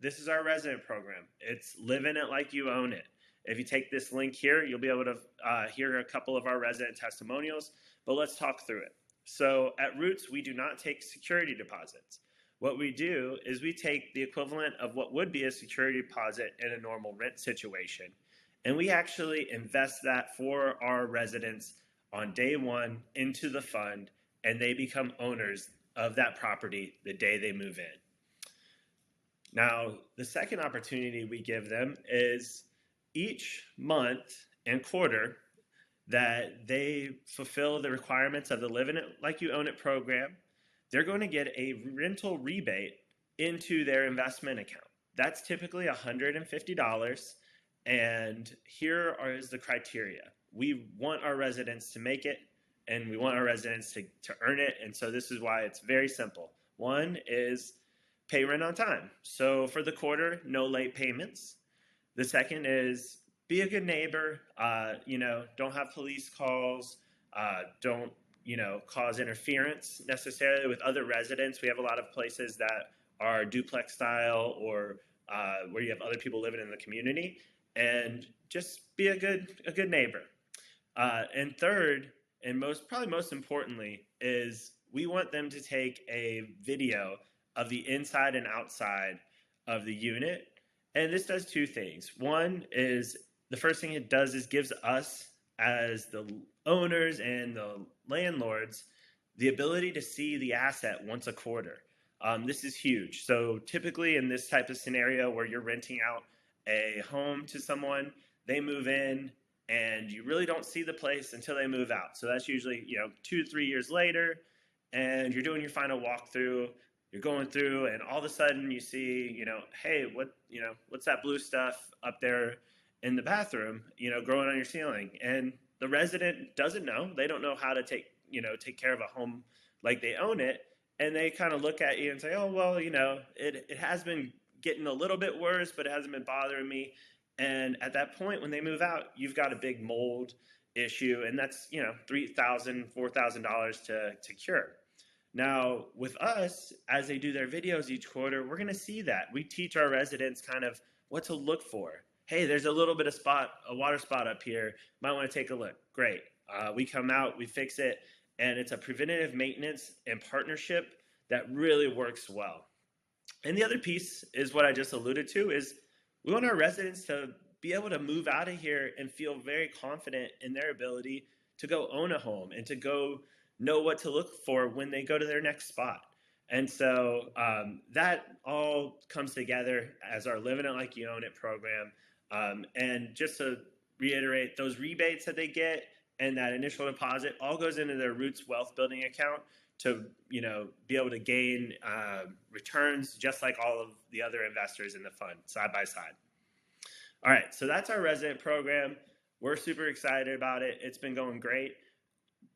this is our resident program. It's living it like you own it. If you take this link here, you'll be able to hear a couple of our resident testimonials, but let's talk through it. So at Roots, we do not take security deposits. What we do is we take the equivalent of what would be a security deposit in a normal rent situation, and we actually invest that for our residents on day one into the fund, and they become owners of that property the day they move in. Now, the second opportunity we give them is each month and quarter that they fulfill the requirements of the Living It Like You Own It program, they're going to get a rental rebate into their investment account. That's typically $150. And here is the criteria. We want our residents to make it, and we want our residents to earn it. And so this is why it's very simple. One is pay rent on time. So for the quarter, no late payments. The second is be a good neighbor. Don't have police calls. Don't cause interference necessarily with other residents. We have a lot of places that are duplex style or where you have other people living in the community, and just be a good neighbor. And third, and probably most importantly, is we want them to take a video of the inside and outside of the unit. And this does two things. One is the first thing it does is gives us as the owners and the landlords the ability to see the asset once a quarter. This is huge. So typically in this type of scenario where you're renting out a home to someone, they move in and you really don't see the place until they move out. So that's usually 2 to 3 years later, and you're doing your final walkthrough. You're going through, and all of a sudden you see, hey, what's that blue stuff up there in the bathroom, growing on your ceiling? And the resident doesn't know. They don't know how to take care of a home like they own it. And they kind of look at you and say, oh, well, it has been getting a little bit worse, but it hasn't been bothering me. And at that point, when they move out, you've got a big mold issue, and that's, $3,000, $4,000 to cure. Now, with us, as they do their videos each quarter, we're going to see that. We teach our residents kind of what to look for. Hey, there's a little bit of a water spot up here. Might want to take a look. Great. We come out, we fix it, and it's a preventative maintenance and partnership that really works well. And the other piece is what I just alluded to, is we want our residents to be able to move out of here and feel very confident in their ability to go own a home and to go know what to look for when they go to their next spot. And so that all comes together as our Living It Like You Own It program. And just to reiterate, those rebates that they get and that initial deposit all goes into their Roots wealth building account to be able to gain returns just like all of the other investors in the fund, side by side. All right, so that's our resident program. We're super excited about it. It's been going great.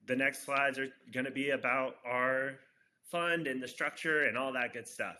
The next slides are going to be about our fund and the structure and all that good stuff.